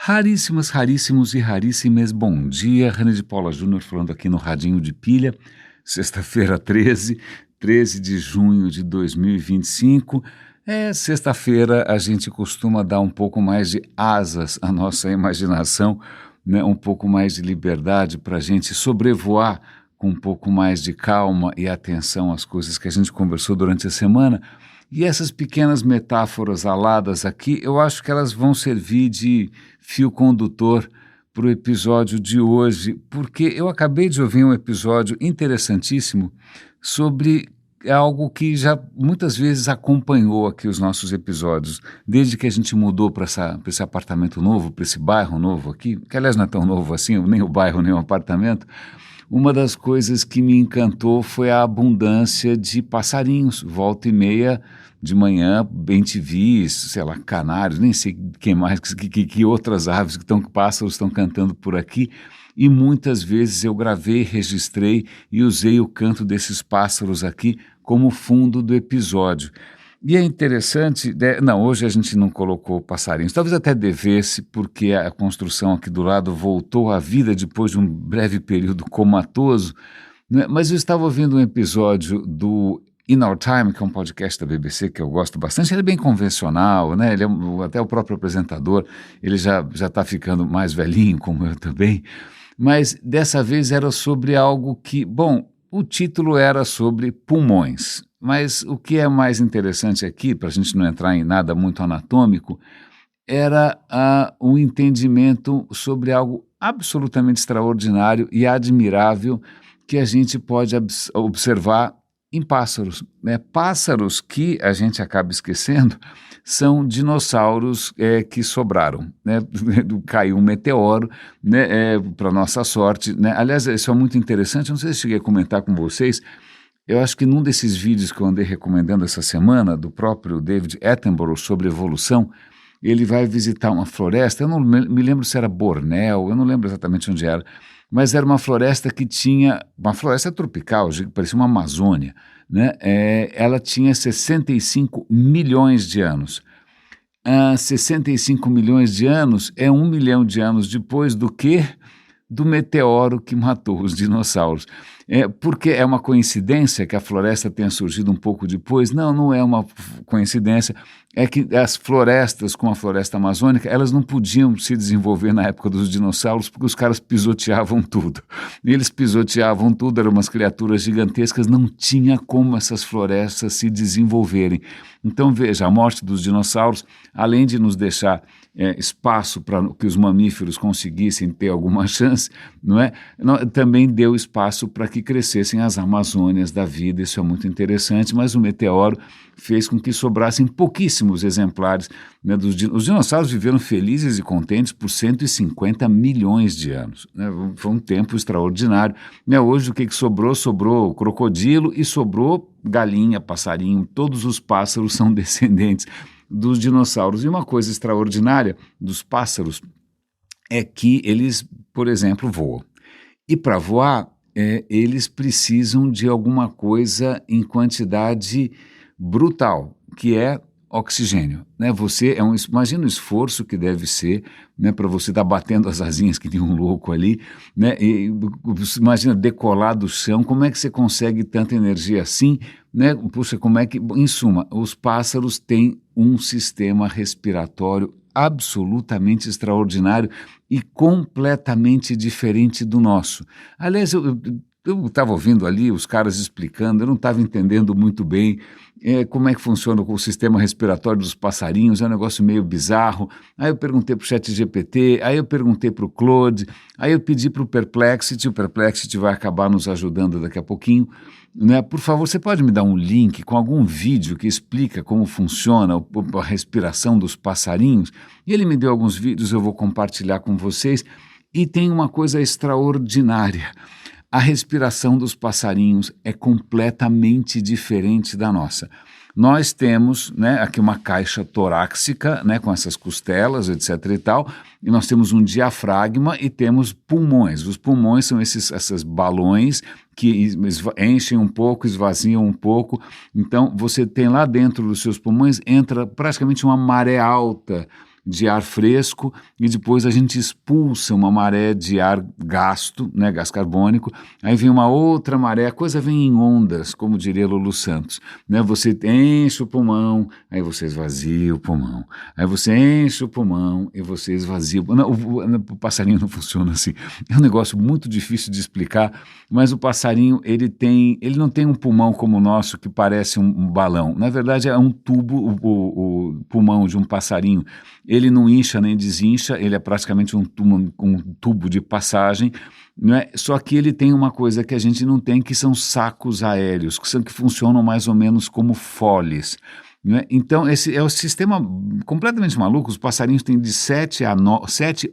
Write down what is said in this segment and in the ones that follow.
Raríssimas, raríssimos e raríssimas, bom dia, René de Paula Júnior falando aqui no Radinho de Pilha, sexta-feira 13 de junho de 2025, sexta-feira a gente costuma dar um pouco mais de asas à nossa imaginação, né, um pouco mais de liberdade para a gente sobrevoar com um pouco mais de calma e atenção às coisas que a gente conversou durante a semana. E essas pequenas metáforas aladas aqui, eu acho que elas vão servir de fio condutor para o episódio de hoje, porque eu acabei de ouvir um episódio interessantíssimo sobre algo que já muitas vezes acompanhou aqui os nossos episódios, desde que a gente mudou para esse apartamento novo, para esse bairro novo aqui, que aliás não é tão novo assim, nem o bairro, nem o apartamento. Uma das coisas que me encantou foi a abundância de passarinhos, volta e meia de manhã, bem-te-vis, sei lá, canários, nem sei quem mais, que outras aves, pássaros estão cantando por aqui, e muitas vezes eu gravei, registrei e usei o canto desses pássaros aqui como fundo do episódio. E é interessante, hoje a gente não colocou passarinhos, talvez até devesse, porque a construção aqui do lado voltou à vida depois de um breve período comatoso, né? Mas eu estava ouvindo um episódio do In Our Time, que é um podcast da BBC que eu gosto bastante. Ele é bem convencional, né? Ele até o próprio apresentador, ele já está ficando mais velhinho, como eu também, mas dessa vez era sobre algo que, bom, o título era sobre pulmões. Mas o que é mais interessante aqui, para a gente não entrar em nada muito anatômico, era um entendimento sobre algo absolutamente extraordinário e admirável que a gente pode observar em pássaros, né? Pássaros que a gente acaba esquecendo são dinossauros que sobraram, né? Caiu um meteoro, né? Para nossa sorte, né? Aliás, isso é muito interessante, não sei se cheguei a comentar com vocês. Eu acho que num desses vídeos que eu andei recomendando essa semana, do próprio David Attenborough sobre evolução, ele vai visitar uma floresta, eu não me lembro se era Bornéu, eu não lembro exatamente onde era, mas era uma floresta que tinha, uma floresta tropical, parecia uma Amazônia, né? Ela tinha 65 milhões de anos. 65 milhões de anos é 1 milhão de anos depois do que? Do meteoro que matou os dinossauros. Porque é uma coincidência que a floresta tenha surgido um pouco depois? Não, não é uma coincidência. É que as florestas, como a floresta amazônica, elas não podiam se desenvolver na época dos dinossauros porque os caras pisoteavam tudo. E eles pisoteavam tudo, eram umas criaturas gigantescas, não tinha como essas florestas se desenvolverem. Então veja, a morte dos dinossauros, além de nos deixar espaço para que os mamíferos conseguissem ter alguma chance, não é? Também deu espaço para que crescessem as Amazônias da vida, isso é muito interessante, mas o meteoro fez com que sobrassem pouquíssimos exemplares, né, os dinossauros viveram felizes e contentes por 150 milhões de anos, né? Foi um tempo extraordinário, né? Hoje o que sobrou? Sobrou crocodilo e sobrou galinha, passarinho, todos os pássaros são descendentes dos dinossauros. E uma coisa extraordinária dos pássaros é que eles, por exemplo, voam. E para voar, eles precisam de alguma coisa em quantidade brutal, que é oxigênio, né? Imagina o esforço que deve ser, né, para você estar batendo as asinhas que tem um louco ali, né? E imagina decolar do chão, como é que você consegue tanta energia assim, né? Puxa, como é que, em suma, os pássaros têm um sistema respiratório absolutamente extraordinário e completamente diferente do nosso. Aliás, eu estava ouvindo ali os caras explicando, eu não estava entendendo muito bem como é que funciona o sistema respiratório dos passarinhos, é um negócio meio bizarro. Aí eu perguntei para o ChatGPT, aí eu perguntei para o Claude, aí eu pedi para o Perplexity vai acabar nos ajudando daqui a pouquinho, né? Por favor, você pode me dar um link com algum vídeo que explica como funciona a respiração dos passarinhos? E ele me deu alguns vídeos, eu vou compartilhar com vocês, e tem uma coisa extraordinária. A respiração dos passarinhos é completamente diferente da nossa. Nós temos, né, aqui uma caixa torácica, né, com essas costelas, etc. e tal, e nós temos um diafragma e temos pulmões. Os pulmões são esses balões que enchem um pouco, esvaziam um pouco. Então, você tem lá dentro dos seus pulmões, entra praticamente uma maré alta de ar fresco e depois a gente expulsa uma maré de ar gasto, né, gás carbônico, aí vem uma outra maré, a coisa vem em ondas, como diria Lulu Santos, né, você enche o pulmão, aí você esvazia o pulmão, aí você enche o pulmão e você esvazia o pulmão. Não, o passarinho não funciona assim, é um negócio muito difícil de explicar, mas o passarinho, ele não tem um pulmão como o nosso que parece um balão, na verdade é um tubo, o pulmão de um passarinho, ele não incha nem desincha, ele é praticamente um tubo de passagem, né? Só que ele tem uma coisa que a gente não tem, que são sacos aéreos, que funcionam mais ou menos como foles. Né? Então, esse é o sistema completamente maluco. Os passarinhos têm de 7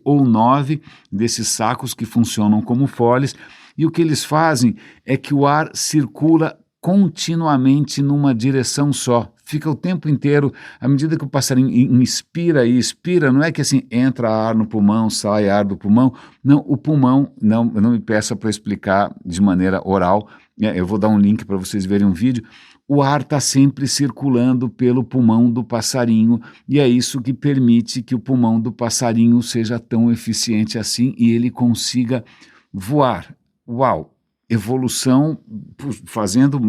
ou 9 desses sacos que funcionam como foles, e o que eles fazem é que o ar circula continuamente numa direção só. Fica o tempo inteiro, à medida que o passarinho inspira e expira, não é que assim, entra ar no pulmão, sai ar do pulmão. Não, o pulmão, não me peça para explicar de maneira oral, eu vou dar um link para vocês verem um vídeo. O ar está sempre circulando pelo pulmão do passarinho e é isso que permite que o pulmão do passarinho seja tão eficiente assim e ele consiga voar. Uau! Evolução fazendo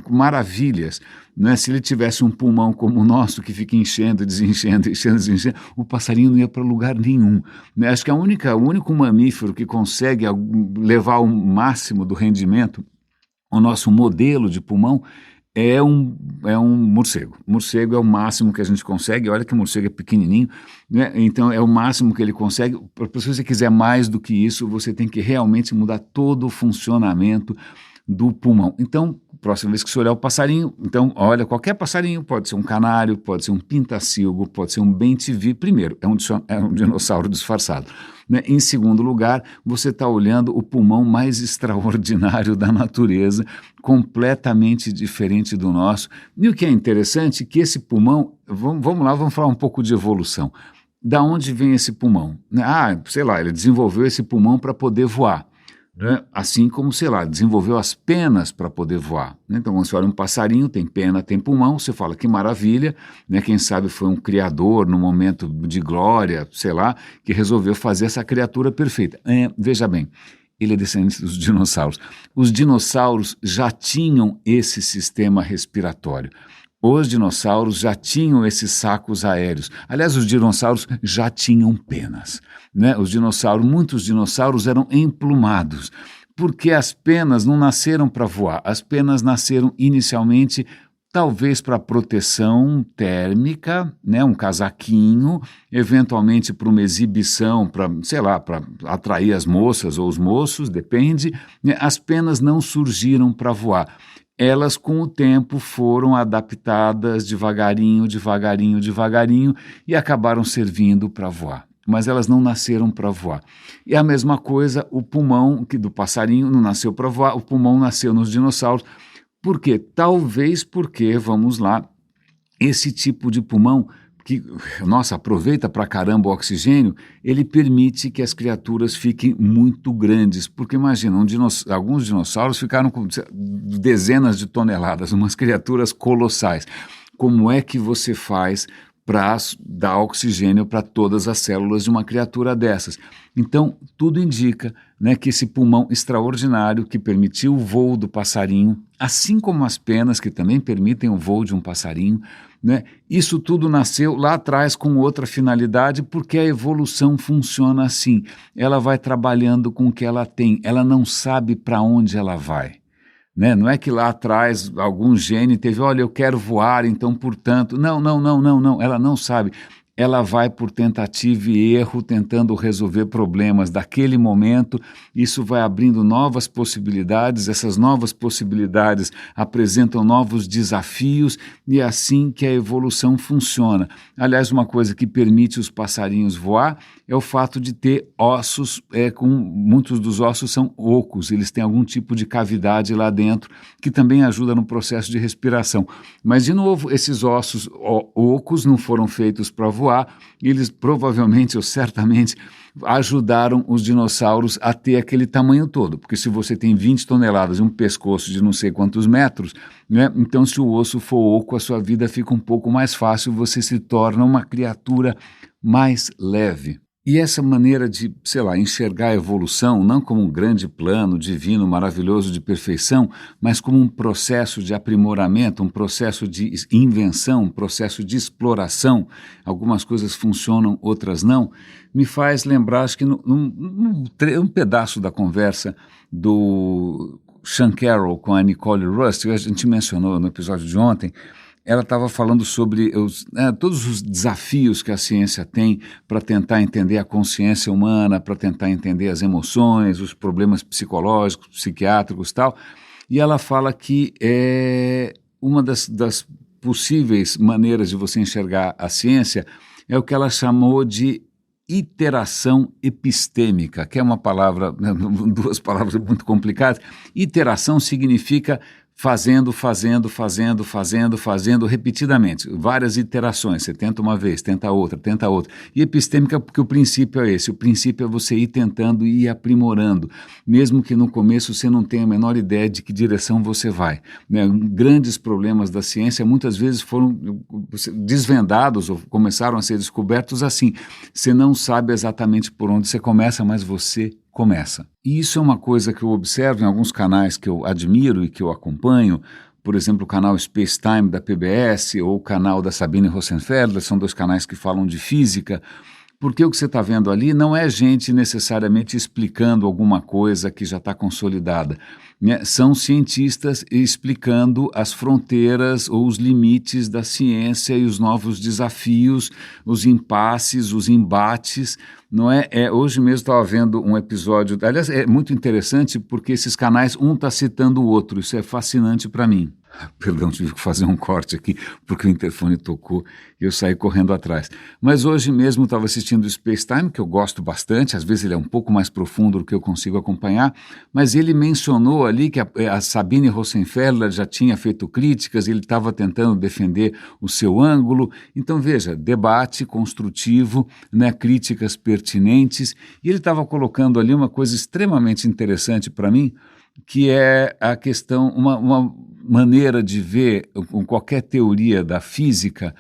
maravilhas, né? Se ele tivesse um pulmão como o nosso, que fica enchendo, desenchendo, enchendo, desenchendo, o passarinho não ia para lugar nenhum, né? Acho que o único mamífero que consegue levar ao máximo do rendimento o nosso modelo de pulmão é um morcego. Morcego é o máximo que a gente consegue. Olha que o morcego é pequenininho, né? Então é o máximo que ele consegue. Se você quiser mais do que isso, você tem que realmente mudar todo o funcionamento do pulmão. Então, próxima vez que você olhar o passarinho, então olha qualquer passarinho, pode ser um canário, pode ser um pintacilgo, pode ser um bem-te-vi. Primeiro, é um dinossauro disfarçado. Né? Em segundo lugar, você está olhando o pulmão mais extraordinário da natureza, completamente diferente do nosso. E o que é interessante é que esse pulmão, vamos falar um pouco de evolução. Da onde vem esse pulmão? Sei lá, ele desenvolveu esse pulmão para poder voar. Né? Assim como, sei lá, desenvolveu as penas para poder voar. Né? Então, quando você olha um passarinho, tem pena, tem pulmão, você fala que maravilha, né? Quem sabe foi um criador no momento de glória, sei lá, que resolveu fazer essa criatura perfeita. Veja bem, ele é descendente dos dinossauros. Os dinossauros já tinham esse sistema respiratório. Os dinossauros já tinham esses sacos aéreos. Aliás, os dinossauros já tinham penas. Né? Muitos dinossauros eram emplumados, porque as penas não nasceram para voar. As penas nasceram inicialmente, talvez para proteção térmica, né? Um casaquinho, eventualmente para uma exibição, para atrair as moças ou os moços, depende. Né? As penas não surgiram para voar. Elas, com o tempo, foram adaptadas devagarinho, devagarinho, devagarinho e acabaram servindo para voar. Mas elas não nasceram para voar. E a mesma coisa, o pulmão do passarinho não nasceu para voar, o pulmão nasceu nos dinossauros. Por quê? Talvez porque, vamos lá, esse tipo de pulmão que, nossa, aproveita pra caramba o oxigênio, ele permite que as criaturas fiquem muito grandes, porque imagina, alguns dinossauros ficaram com dezenas de toneladas, umas criaturas colossais. Como é que você faz para dar oxigênio para todas as células de uma criatura dessas? Então, tudo indica, né, que esse pulmão extraordinário que permitiu o voo do passarinho, assim como as penas que também permitem o voo de um passarinho, né, isso tudo nasceu lá atrás com outra finalidade, porque a evolução funciona assim. Ela vai trabalhando com o que ela tem, ela não sabe para onde ela vai. Né? Não é que lá atrás algum gene teve, olha, eu quero voar, então, portanto... Não, ela não sabe. Ela vai por tentativa e erro, tentando resolver problemas daquele momento. Isso vai abrindo novas possibilidades, essas novas possibilidades apresentam novos desafios e é assim que a evolução funciona. Aliás, uma coisa que permite os passarinhos voar é o fato de ter ossos, muitos dos ossos são ocos, eles têm algum tipo de cavidade lá dentro que também ajuda no processo de respiração. Mas, de novo, esses ossos ocos não foram feitos para voar, voar, eles provavelmente ou certamente ajudaram os dinossauros a ter aquele tamanho todo, porque se você tem 20 toneladas e um pescoço de não sei quantos metros, né, então se o osso for oco, a sua vida fica um pouco mais fácil, você se torna uma criatura mais leve. E essa maneira de, sei lá, enxergar a evolução não como um grande plano divino, maravilhoso de perfeição, mas como um processo de aprimoramento, um processo de invenção, um processo de exploração, algumas coisas funcionam, outras não, me faz lembrar, acho que um pedaço da conversa do Sean Carroll com a Nicole Rust, que a gente mencionou no episódio de ontem. Ela estava falando sobre todos os desafios que a ciência tem para tentar entender a consciência humana, para tentar entender as emoções, os problemas psicológicos, psiquiátricos e tal. E ela fala que uma das possíveis maneiras de você enxergar a ciência é o que ela chamou de iteração epistêmica, que é uma palavra, duas palavras muito complicadas. Iteração significa fazendo repetidamente, várias iterações, você tenta uma vez, tenta outra, e epistêmica porque o princípio é esse, o princípio é você ir tentando e ir aprimorando, mesmo que no começo você não tenha a menor ideia de que direção você vai, né? Grandes problemas da ciência muitas vezes foram desvendados ou começaram a ser descobertos assim, você não sabe exatamente por onde você começa, mas você começa. E isso é uma coisa que eu observo em alguns canais que eu admiro e que eu acompanho, por exemplo, o canal Space Time da PBS ou o canal da Sabine Rosenfelder, são dois canais que falam de física, porque o que você está vendo ali não é gente necessariamente explicando alguma coisa que já está consolidada, né? São cientistas explicando as fronteiras ou os limites da ciência e os novos desafios, os impasses, os embates, não é? Hoje mesmo estava vendo um episódio, aliás, é muito interessante porque esses canais, um está citando o outro, isso é fascinante para mim. Perdão, tive que fazer um corte aqui porque o interfone tocou e eu saí correndo atrás. Mas hoje mesmo estava assistindo o Space Time, que eu gosto bastante, às vezes ele é um pouco mais profundo do que eu consigo acompanhar, mas ele mencionou ali que a Sabine Rosenfelder já tinha feito críticas, ele estava tentando defender o seu ângulo. Então veja, debate construtivo, né, críticas pertinentes, e ele estava colocando ali uma coisa extremamente interessante para mim, que é a questão, uma maneira de ver qualquer teoria da física,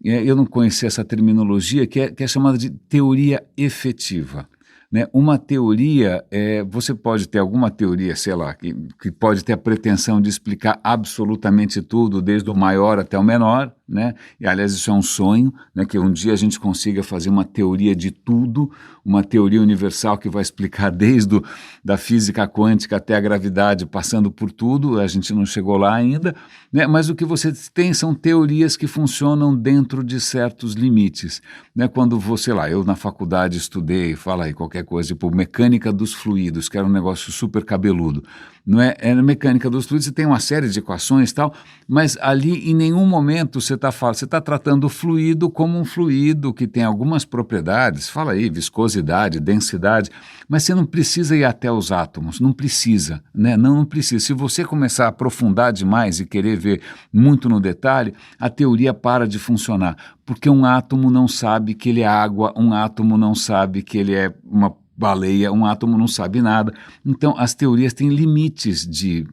eu não conhecia essa terminologia, que é chamada de teoria efetiva. Né? Uma teoria, você pode ter alguma teoria, sei lá, que pode ter a pretensão de explicar absolutamente tudo, desde o maior até o menor, né? E aliás isso é um sonho, né? Que um dia a gente consiga fazer uma teoria de tudo, uma teoria universal que vai explicar desde da física quântica até a gravidade, passando por tudo, a gente não chegou lá ainda, né? Mas o que você tem são teorias que funcionam dentro de certos limites, né? Quando você lá, eu na faculdade estudei, fala aí qualquer coisa, tipo mecânica dos fluidos, que era um negócio super cabeludo, não é? Na mecânica dos fluidos você tem uma série de equações e tal, mas ali em nenhum momento você está tratando o fluido como um fluido que tem algumas propriedades, fala aí, viscosidade, densidade, mas você não precisa ir até os átomos, não precisa, né? Não precisa. Se você começar a aprofundar demais e querer ver muito no detalhe, a teoria para de funcionar, porque um átomo não sabe que ele é água, um átomo não sabe que ele é uma baleia, um átomo não sabe nada. Então, as teorias têm limites de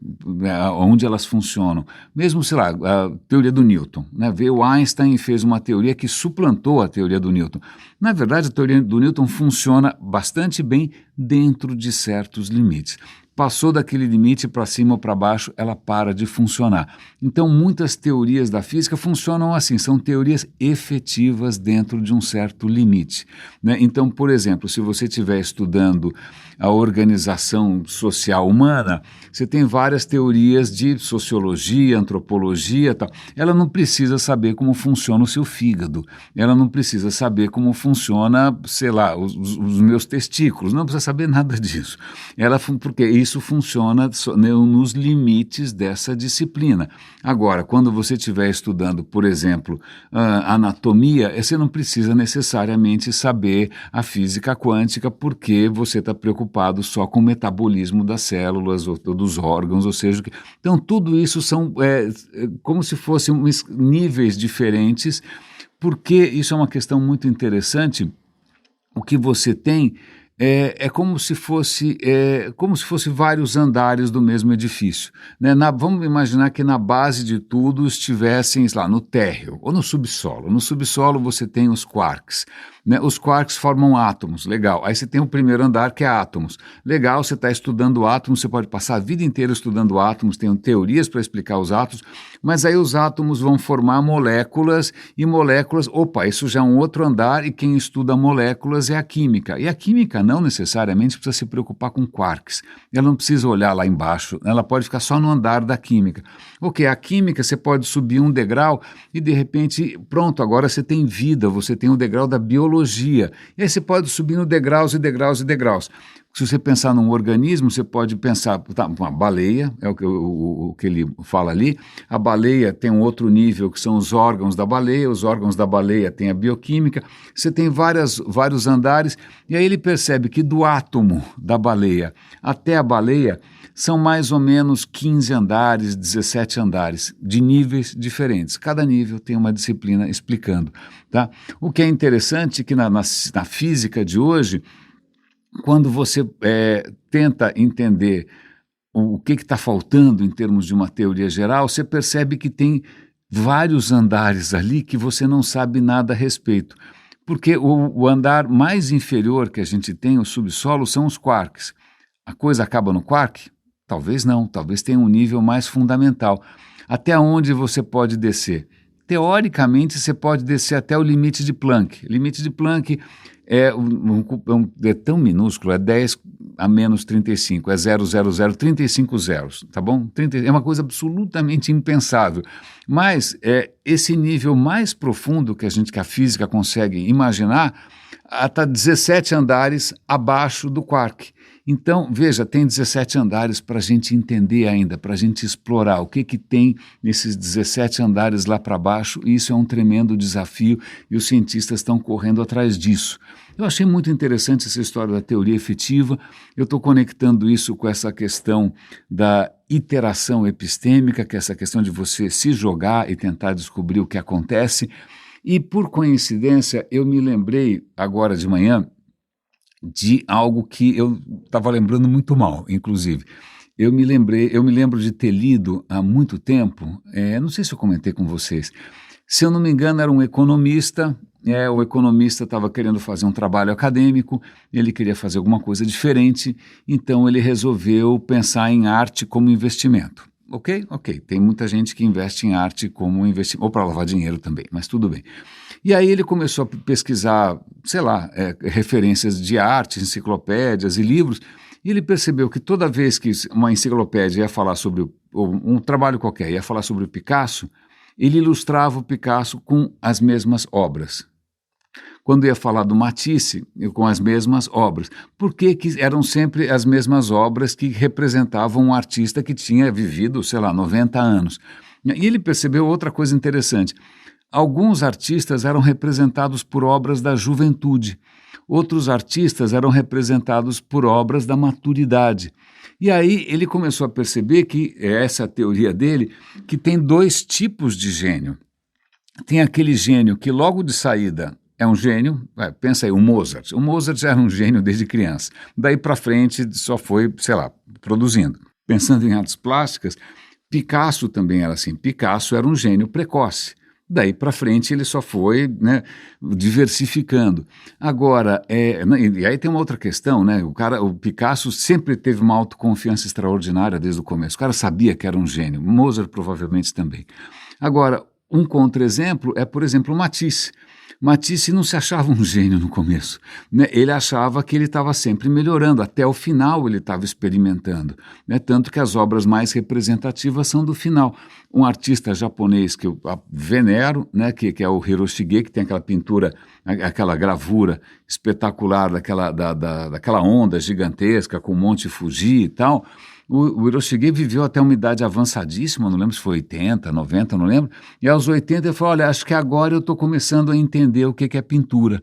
onde elas funcionam. Mesmo, sei lá, a teoria do Newton, né? Veio Einstein e fez uma teoria que suplantou a teoria do Newton. Na verdade, a teoria do Newton funciona bastante bem dentro de certos limites. Passou daquele limite para cima ou para baixo, ela para de funcionar. Então, muitas teorias da física funcionam assim, são teorias efetivas dentro de um certo limite, né? Então, por exemplo, se você estiver estudando a organização social humana, você tem várias teorias de sociologia, antropologia, tal. Ela não precisa saber como funciona o seu fígado, ela não precisa saber como funciona, sei lá, os meus testículos, não precisa saber nada disso. Porque isso funciona nos limites dessa disciplina. Agora, quando você estiver estudando, por exemplo, anatomia, você não precisa necessariamente saber a física quântica porque você está preocupado só com o metabolismo das células ou dos órgãos, ou seja, então tudo isso são como se fossem níveis diferentes porque isso é uma questão muito interessante. O que você tem é como se fosse vários andares do mesmo edifício, né? Vamos imaginar que na base de tudo estivessem, sei lá, no térreo ou no subsolo. No subsolo você tem os quarks, né? Os quarks formam átomos, legal. Aí você tem o primeiro andar que é átomos. Legal, você está estudando átomos, você pode passar a vida inteira estudando átomos, tem teorias para explicar os átomos, mas aí os átomos vão formar moléculas e moléculas, opa, isso já é um outro andar e quem estuda moléculas é a química. E a química não necessariamente precisa se preocupar com quarks. Ela não precisa olhar lá embaixo, ela pode ficar só no andar da química. Ok, a química você pode subir um degrau e de repente, pronto, agora você tem vida, você tem o degrau da biologia. E aí você pode subir no degraus e degraus e degraus. Se você pensar num organismo, você pode pensar, tá, uma baleia, é o que ele fala ali, a baleia tem um outro nível que são os órgãos da baleia, os órgãos da baleia tem a bioquímica, você tem vários andares, e aí ele percebe que do átomo da baleia até a baleia são mais ou menos 15 andares, 17 andares, de níveis diferentes. Cada nível tem uma disciplina explicando. Tá? O que é interessante é que na física de hoje, quando você tenta entender o que está faltando em termos de uma teoria geral, você percebe que tem vários andares ali que você não sabe nada a respeito. Porque o andar mais inferior que a gente tem, o subsolo, são os quarks. A coisa acaba no quark? Talvez não, talvez tenha um nível mais fundamental. Até onde você pode descer? Teoricamente, você pode descer até o limite de Planck. O limite de Planck é tão minúsculo, é 10 a menos 35, é 35 zeros, tá bom? É uma coisa absolutamente impensável. Mas esse nível mais profundo que a física consegue imaginar está 17 andares abaixo do quark. Então, veja, tem 17 andares para a gente entender ainda, para a gente explorar o que tem nesses 17 andares lá para baixo, e isso é um tremendo desafio e os cientistas estão correndo atrás disso. Eu achei muito interessante essa história da teoria efetiva, eu estou conectando isso com essa questão da iteração epistêmica, que é essa questão de você se jogar e tentar descobrir o que acontece, e por coincidência eu me lembrei agora de manhã de algo que eu estava lembrando muito mal, inclusive. Eu me lembro de ter lido há muito tempo, não sei se eu comentei com vocês, se eu não me engano era um economista, o economista estava querendo fazer um trabalho acadêmico, ele queria fazer alguma coisa diferente, então ele resolveu pensar em arte como investimento. Ok, tem muita gente que investe em arte como investimento, ou para lavar dinheiro também, mas tudo bem. E aí ele começou a pesquisar, sei lá, referências de arte, enciclopédias e livros, e ele percebeu que toda vez que uma enciclopédia ia falar sobre, ou um trabalho qualquer, ia falar sobre o Picasso, ele ilustrava o Picasso com as mesmas obras. Quando ia falar do Matisse, com as mesmas obras. Porque eram sempre as mesmas obras que representavam um artista que tinha vivido, sei lá, 90 anos. E ele percebeu outra coisa interessante. Alguns artistas eram representados por obras da juventude, outros artistas eram representados por obras da maturidade. E aí ele começou a perceber que, essa é a teoria dele, que tem dois tipos de gênio. Tem aquele gênio que logo de saída é um gênio, pensa aí, o Mozart. O Mozart já era um gênio desde criança, daí para frente só foi, sei lá, produzindo. Pensando em artes plásticas, Picasso também era assim, Picasso era um gênio precoce. Daí para frente ele só foi, né, diversificando. Agora, e aí tem uma outra questão, né? O Picasso sempre teve uma autoconfiança extraordinária desde o começo. O cara sabia que era um gênio. Mozart provavelmente também. Agora, um contra-exemplo é, por exemplo, o Matisse. Matisse não se achava um gênio no começo, né? Ele achava que ele estava sempre melhorando, até o final ele estava experimentando, né? Tanto que as obras mais representativas são do final. Um artista japonês que eu venero, né? que é o Hiroshige, que tem aquela pintura, aquela gravura espetacular daquela onda gigantesca com o Monte Fuji e tal. O Hiroshige viveu até uma idade avançadíssima, não lembro se foi 80, 90, não lembro, e aos 80 ele falou, olha, acho que agora eu estou começando a entender o que é pintura.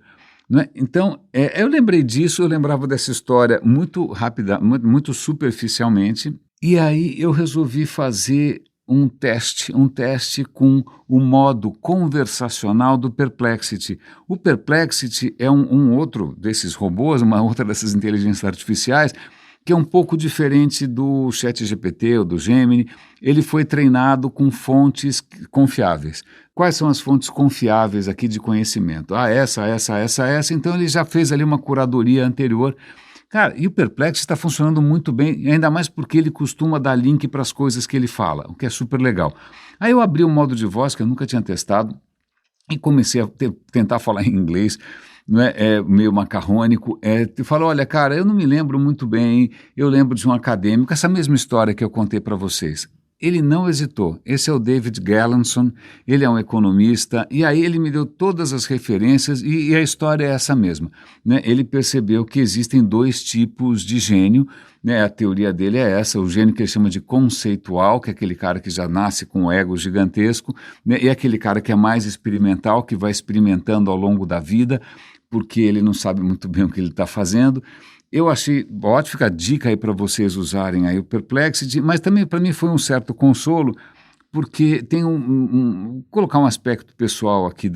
Não é? Então, eu lembrei disso, eu lembrava dessa história muito rápida, muito superficialmente, e aí eu resolvi fazer um teste com o modo conversacional do Perplexity. O Perplexity é um outro desses robôs, uma outra dessas inteligências artificiais, que é um pouco diferente do ChatGPT ou do Gemini. Ele foi treinado com fontes confiáveis. Quais são as fontes confiáveis aqui de conhecimento? Essa. Então ele já fez ali uma curadoria anterior. Cara, e o Perplexity está funcionando muito bem, ainda mais porque ele costuma dar link para as coisas que ele fala, o que é super legal. Aí eu abri um modo de voz que eu nunca tinha testado e comecei a tentar falar em inglês, não meio macarrônico. Eu falo, olha, cara, eu não me lembro muito bem, eu lembro de um acadêmico, essa mesma história que eu contei para vocês. Ele não hesitou. Esse é o David Galenson, ele é um economista, e aí ele me deu todas as referências, e a história é essa mesma. Né? Ele percebeu que existem dois tipos de gênio, né? A teoria dele é essa, o gênio que ele chama de conceitual, que é aquele cara que já nasce com um ego gigantesco, né? E aquele cara que é mais experimental, que vai experimentando ao longo da vida, porque ele não sabe muito bem o que ele está fazendo. Eu achei ótimo, fica a dica aí para vocês usarem aí o Perplexity, mas também para mim foi um certo consolo, porque tem colocar um aspecto pessoal aqui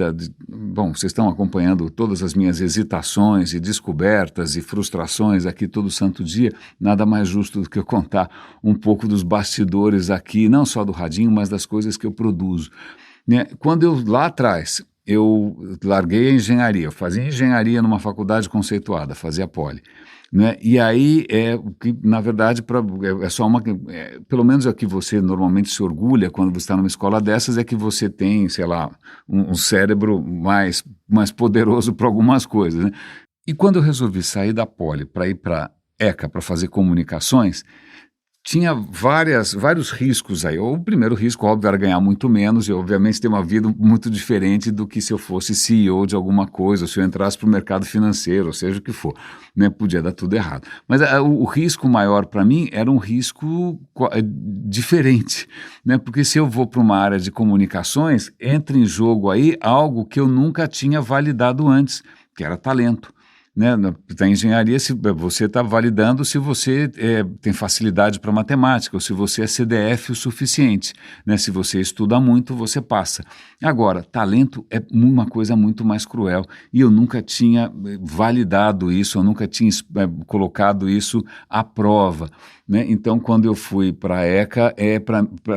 bom, vocês estão acompanhando todas as minhas hesitações e descobertas e frustrações aqui todo santo dia, nada mais justo do que eu contar um pouco dos bastidores aqui, não só do radinho, mas das coisas que eu produzo. Né? Quando eu, lá atrás, eu larguei a engenharia, eu fazia engenharia numa faculdade conceituada, fazia poli. Né? E aí, o que na verdade é só pelo menos é o que você normalmente se orgulha quando você está numa escola dessas, é que você tem, sei lá, um cérebro mais poderoso para algumas coisas. Né? E quando eu resolvi sair da poli para ir para ECA, para fazer comunicações, tinha vários riscos aí. O primeiro risco, óbvio, era ganhar muito menos e, obviamente, ter uma vida muito diferente do que se eu fosse CEO de alguma coisa, ou se eu entrasse para o mercado financeiro, ou seja o que for. Né? Podia dar tudo errado. Mas o risco maior para mim era um risco diferente, né? Porque se eu vou para uma área de comunicações, entra em jogo aí algo que eu nunca tinha validado antes, que era talento. Né, na engenharia, você está validando se você tem facilidade para matemática, ou se você é CDF o suficiente. Né, se você estuda muito, você passa. Agora, talento é uma coisa muito mais cruel, e eu nunca tinha validado isso, eu nunca tinha colocado isso à prova. Né? Então, quando eu fui para a ECA,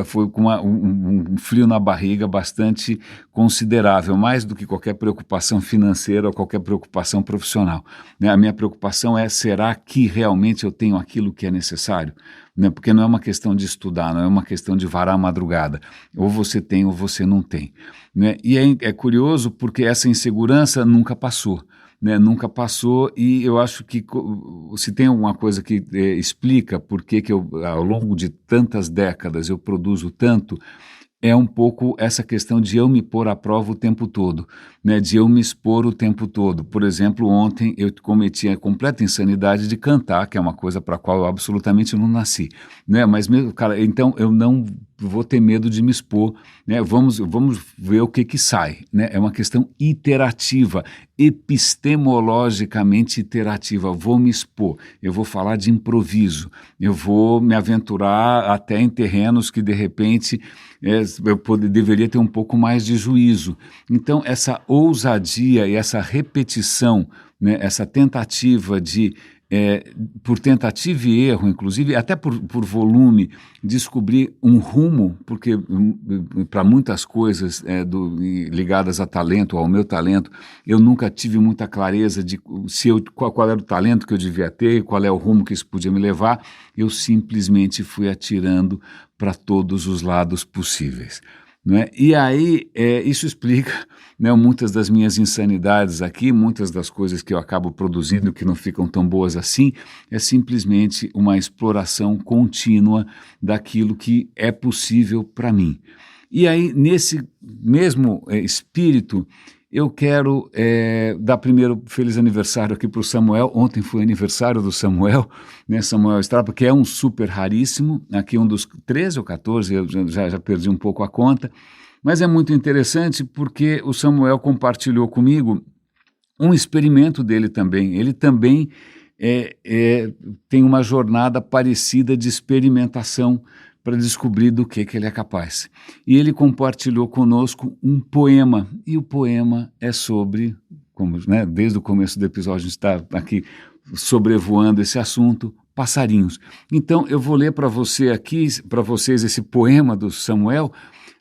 foi com um frio na barriga bastante considerável, mais do que qualquer preocupação financeira ou qualquer preocupação profissional. Né? A minha preocupação é, será que realmente eu tenho aquilo que é necessário? Né? Porque não é uma questão de estudar, não é uma questão de varar a madrugada. Ou você tem ou você não tem. Né? E é curioso porque essa insegurança nunca passou. Né, nunca passou, e eu acho que se tem alguma coisa que explica por que eu, ao longo de tantas décadas, eu produzo tanto, é um pouco essa questão de eu me pôr à prova o tempo todo, né, de eu me expor o tempo todo. Por exemplo, ontem eu cometi a completa insanidade de cantar, que é uma coisa para a qual eu absolutamente não nasci. Né, mas, cara, então eu não vou ter medo de me expor, né, vamos ver o que sai. Né, é uma questão iterativa, epistemologicamente iterativa. Vou me expor, eu vou falar de improviso, eu vou me aventurar até em terrenos que, de repente, deveria ter um pouco mais de juízo. Então, essa ousadia e essa repetição, né, essa tentativa de, por tentativa e erro, inclusive, até por volume, descobrir um rumo, porque para muitas coisas ligadas a talento, ao meu talento, eu nunca tive muita clareza de qual era o talento que eu devia ter, qual é o rumo que isso podia me levar. Eu simplesmente fui atirando para todos os lados possíveis. Não é? E aí, isso explica, né, muitas das minhas insanidades aqui, muitas das coisas que eu acabo produzindo que não ficam tão boas assim, é simplesmente uma exploração contínua daquilo que é possível para mim. E aí, nesse mesmo espírito, eu quero dar primeiro feliz aniversário aqui para o Samuel. Ontem foi aniversário do Samuel, né, Samuel Strapa, que é um super raríssimo, aqui um dos 13 ou 14, eu já perdi um pouco a conta, mas é muito interessante porque o Samuel compartilhou comigo um experimento dele também. Ele também tem uma jornada parecida de experimentação para descobrir do que ele é capaz. E ele compartilhou conosco um poema, e o poema é sobre, como, né, desde o começo do episódio a gente está aqui sobrevoando esse assunto, passarinhos. Então eu vou ler para vocês esse poema do Samuel,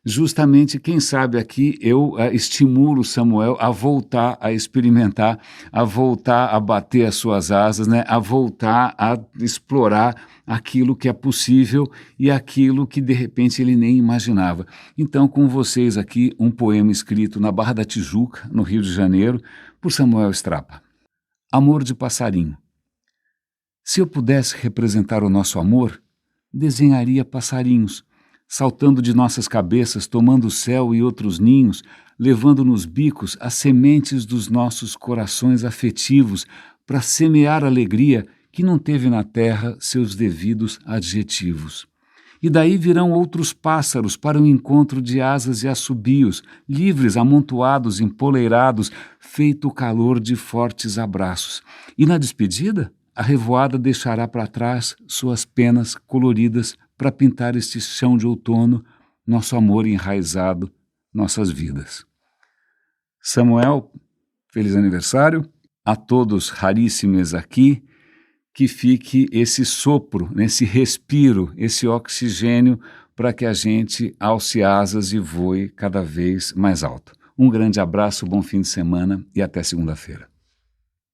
justamente, quem sabe aqui eu estimulo Samuel a voltar a experimentar, a voltar a bater as suas asas, né? A voltar a explorar aquilo que é possível e aquilo que de repente ele nem imaginava. Então, com vocês aqui, um poema escrito na Barra da Tijuca, no Rio de Janeiro, por Samuel Strapa. Amor de passarinho. Se eu pudesse representar o nosso amor, desenharia passarinhos, saltando de nossas cabeças, tomando o céu e outros ninhos, levando nos bicos as sementes dos nossos corações afetivos para semear alegria que não teve na terra seus devidos adjetivos. E daí virão outros pássaros para o encontro de asas e assobios, livres, amontoados, empoleirados, feito o calor de fortes abraços. E na despedida, a revoada deixará para trás suas penas coloridas para pintar este chão de outono, nosso amor enraizado, nossas vidas. Samuel, feliz aniversário. A todos raríssimos aqui, que fique esse sopro, esse respiro, esse oxigênio para que a gente alce asas e voe cada vez mais alto. Um grande abraço, bom fim de semana e até segunda-feira.